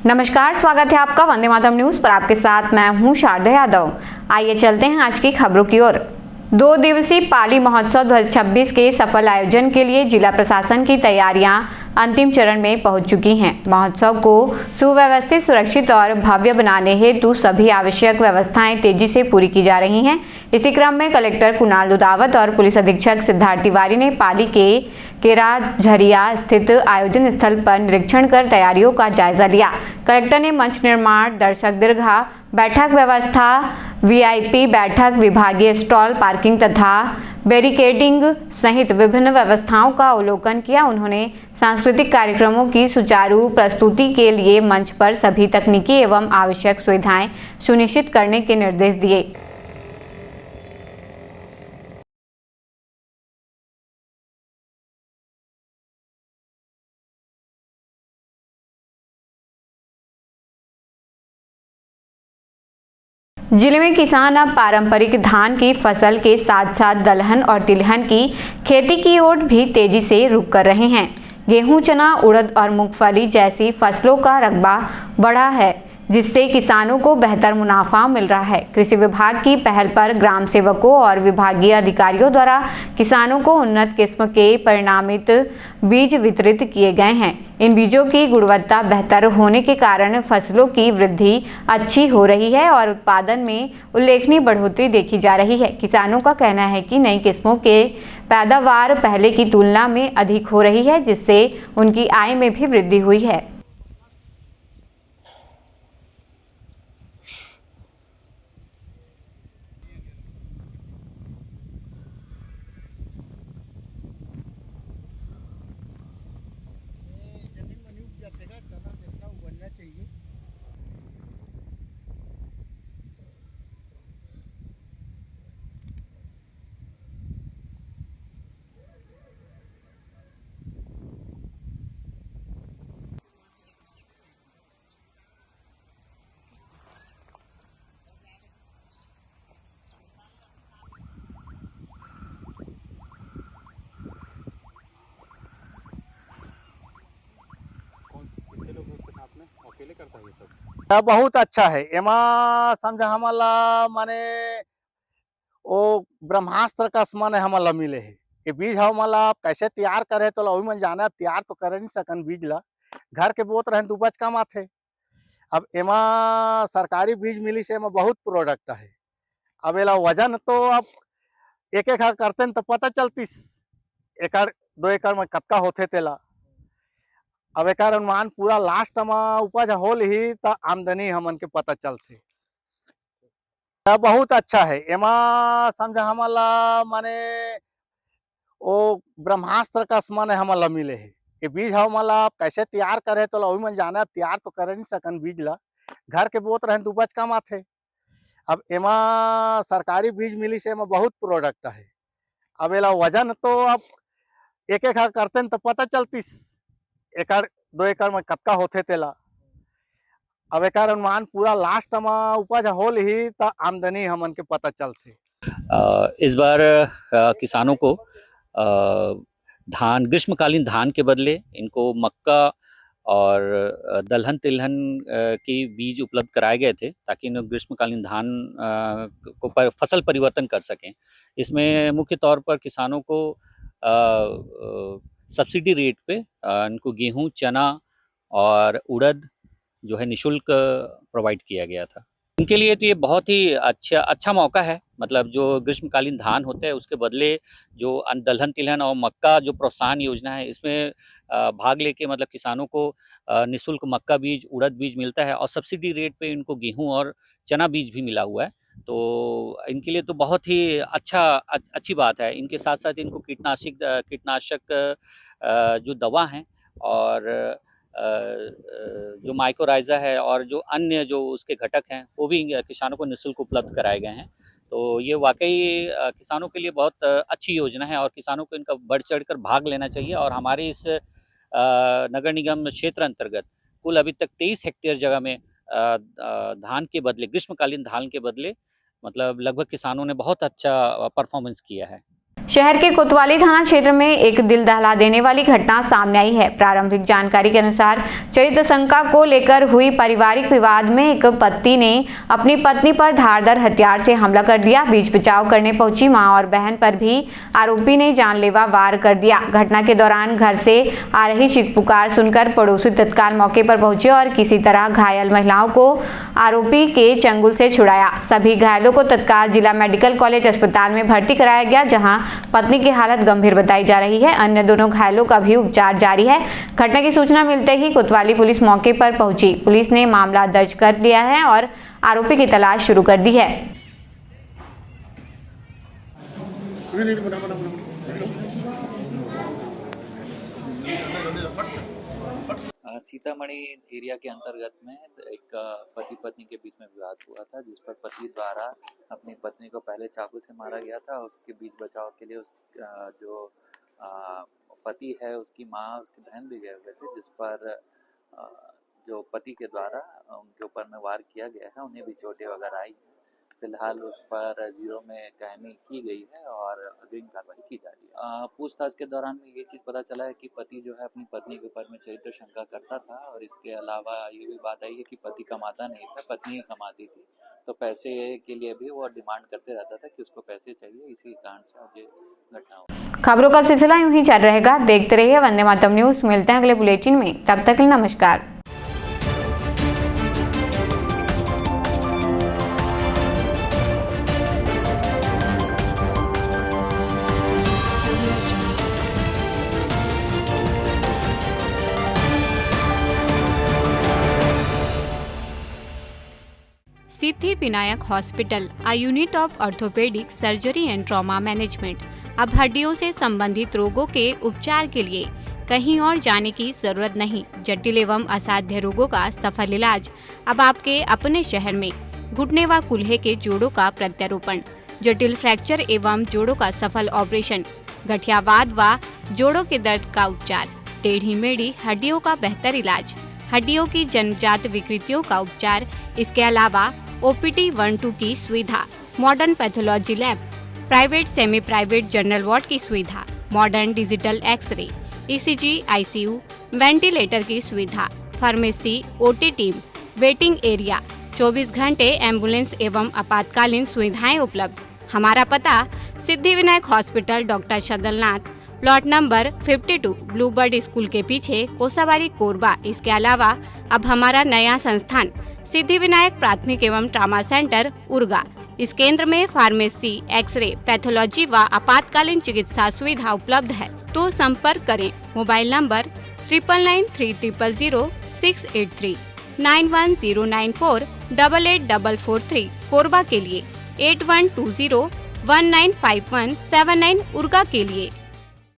नमस्कार, स्वागत है आपका वंदे मातरम न्यूज पर। आपके साथ मैं हूं शारदा यादव। आइए चलते हैं आज की खबरों की ओर। 2 दिवसीय पाली महोत्सव 2026 के सफल आयोजन के लिए जिला प्रशासन की तैयारियां अंतिम चरण में पहुंच चुकी हैं। महोत्सव को सुव्यवस्थित, सुरक्षित और भव्य बनाने हेतु सभी आवश्यक व्यवस्थाएं तेजी से पूरी की जा रही हैं। इसी क्रम में कलेक्टर कुणाल दुधावत और पुलिस अधीक्षक सिद्धार्थ तिवारी ने पाली के केराझरिया स्थित आयोजन स्थल पर निरीक्षण कर तैयारियों का जायजा लिया। कलेक्टर ने मंच निर्माण, दर्शक दीर्घा, बैठक व्यवस्था, वीआईपी बैठक, विभागीय स्टॉल, पार्किंग तथा बैरिकेडिंग सहित विभिन्न व्यवस्थाओं का अवलोकन किया। उन्होंने सांस्कृतिक कार्यक्रमों की सुचारू प्रस्तुति के लिए मंच पर सभी तकनीकी एवं आवश्यक सुविधाएं सुनिश्चित करने के निर्देश दिए। जिले में किसान अब पारंपरिक धान की फसल के साथ साथ दलहन और तिलहन की खेती की ओर भी तेजी से रुख कर रहे हैं। गेहूं, चना, उड़द और मूंगफली जैसी फसलों का रकबा बढ़ा है, जिससे किसानों को बेहतर मुनाफा मिल रहा है। कृषि विभाग की पहल पर ग्राम सेवकों और विभागीय अधिकारियों द्वारा किसानों को उन्नत किस्म के परिणामित बीज वितरित किए गए हैं। इन बीजों की गुणवत्ता बेहतर होने के कारण फसलों की वृद्धि अच्छी हो रही है और उत्पादन में उल्लेखनीय बढ़ोतरी देखी जा रही है। किसानों का कहना है कि नई किस्मों के पैदावार पहले की तुलना में अधिक हो रही है, जिससे उनकी आय में भी वृद्धि हुई है। बहुत अच्छा है। एमा समझा हमला माने वो ब्रह्मास्त्र का माने हमला मिले है। ये बीज हमला कैसे तैयार करे तो वही मन जाना, तैयार तो कर नहीं सकन। बीज ला घर के बोत रहे तो उपज कम आथे। अब एमा सरकारी बीज मिली से एमा बहुत प्रोडक्ट है। अब एला वजन तो अब एक एक करते तो पता चलतीस एकड़ 2 एकड़ में कतका होथे तेला। अब एक अनुमान पूरा लास्ट में उपज होल ही तो आमदनी हमन के पता चलते। बहुत अच्छा है। एमा समझा हमला माने वो ब्रह्मास्त्र का माने हमला मिले है। ये बीज हमला कैसे तैयार करे तो वही मन जाना, तैयार तो कर नहीं सकन। बीज ला घर के बोत रहे तो उपज कम आथे। अब एमा सरकारी बीज मिली से एमा बहुत प्रोडक्ट है। अब एला वजन तो अब एक एक करते तो पता चलतीस एकड़ 2 एकड़ में कतका होथे तेला। अब एक अनुमान पूरा लास्ट में उपज होल ही तो आमदनी हमन के पता चलते। इस बार किसानों को धान, ग्रीष्मकालीन धान के बदले इनको मक्का और दलहन तिलहन की बीज उपलब्ध कराए गए थे, ताकि इन ग्रीष्मकालीन धान को फसल परिवर्तन कर सकें। इसमें मुख्य तौर पर किसानों को सब्सिडी रेट पे इनको गेहूं, चना और उड़द जो है निःशुल्क प्रोवाइड किया गया था। इनके लिए तो ये बहुत ही अच्छा मौका है। मतलब जो ग्रीष्मकालीन धान होते हैं उसके बदले जो दलहन तिलहन और मक्का जो प्रोत्साहन योजना है, इसमें भाग लेके मतलब किसानों को निःशुल्क मक्का बीज, उड़द बीज मिलता है और सब्सिडी रेट पे इनको गेहूं और चना बीज भी मिला हुआ है। तो इनके लिए तो बहुत ही अच्छी बात है। इनके साथ साथ इनको कीटनाशक जो दवा हैं और जो माइक्रोराइजा है और जो अन्य जो उसके घटक हैं वो भी किसानों को निःशुल्क उपलब्ध कराए गए हैं। तो ये वाकई किसानों के लिए बहुत अच्छी योजना है और किसानों को इनका बढ़ चढ़कर भाग लेना चाहिए। और हमारे इस नगर निगम क्षेत्र अंतर्गत कुल अभी तक 23 हेक्टेयर जगह में धान के बदले, ग्रीष्मकालीन धान के बदले मतलब लगभग किसानों ने बहुत अच्छा परफॉर्मेंस किया है। शहर के कोतवाली थाना क्षेत्र में एक दिल दहला देने वाली घटना सामने आई है। प्रारंभिक जानकारी के अनुसार चरित्र शंका को लेकर हुई पारिवारिक विवाद में एक पति ने अपनी पत्नी पर धारदार हथियार से हमला कर दिया। बीच बचाव करने पहुंची मां और बहन पर भी आरोपी ने जानलेवा वार कर दिया। घटना के दौरान घर से आ रही चीख पुकार सुनकर पड़ोसी तत्काल मौके पर पहुंचे और किसी तरह घायल महिलाओं को आरोपी के चंगुल से छुड़ाया। सभी घायलों को तत्काल जिला मेडिकल कॉलेज अस्पताल में भर्ती कराया गया, जहां पत्नी की हालत गंभीर बताई जा रही है। अन्य दोनों घायलों का भी उपचार जारी है। घटना की सूचना मिलते ही कोतवाली पुलिस मौके पर पहुंची। पुलिस ने मामला दर्ज कर लिया है और आरोपी की तलाश शुरू कर दी है। सीतामढ़ी एरिया के अंतर्गत में एक पति पत्नी के बीच में विवाद हुआ था, जिस पर पति द्वारा अपनी पत्नी को पहले चाकू से मारा गया था। उसके बीच बचाव के लिए जो पति है उसकी माँ उसकी बहन भी गए हुए थे, जिस पर जो पति के द्वारा उनके ऊपर में वार किया गया है। उन्हें भी चोटें वगैरह आई है। फिलहाल उस पर 0 में कायमी की गई है और अग्रिम कार्रवाई की जा रही है। पूछताछ के दौरान में ये चीज़ पता चला है कि पति जो है अपनी पत्नी के ऊपर में चरित्र शंका करता था, और इसके अलावा ये भी बात आई है कि पति कमाता नहीं था, पत्नी ही कमाती थी। तो पैसे के लिए भी वो डिमांड करते रहता था कि उसको पैसे चाहिए। इसी कारण से आज ये घटना हुई। खबरों का सिलसिला यूं ही चल रहेगा। देखते रहिए वंदे मातरम न्यूज़। मिलते हैं अगले बुलेटिन में, तब तक के लिए नमस्कार। Siddhi Vinayak hospital, a unit of orthopaedic surgery and trauma management. अब हड्डियों से संबंधित रोगों के उपचार के लिए कहीं और जाने की जरूरत नहीं। जटिल एवं असाध्य रोगों का सफल इलाज अब आपके अपने शहर में। घुटने व कूल्हे के जोड़ों का प्रत्यारोपण, जटिल फ्रैक्चर एवं जोड़ों का सफल ऑपरेशन, गठियावाद व जोड़ों के दर्द का उपचार, टेढ़ी मेढ़ी हड्डियों का बेहतर इलाज, हड्डियों की जन्मजात विकृतियों का उपचार। इसके अलावा OPD 1-2 की सुविधा, modern pathology lab, private semi private general ward की सुविधा, modern digital x-ray, ECG, ICU, ventilator की सुविधा, pharmacy, OT team, waiting area, 24 घंटे एम्बुलेंस एवं आपातकालीन सुविधाएं उपलब्ध। हमारा पता Siddhi Vinayak hospital, doctor Shadalnath, plot number 52, Bluebird school के पीछे, कोसाबारी, कोरबा। इसके अलावा अब हमारा नया संस्थान सिद्धि विनायक प्राथमिक एवं ट्रामा सेंटर, उर्गा। इस केंद्र में फार्मेसी, एक्सरे, पैथोलॉजी व आपातकालीन चिकित्सा सुविधा उपलब्ध है। तो संपर्क करें। मोबाइल नंबर 9993000683, 9109488443 कोरबा के लिए, 8120195179 उर्गा के लिए।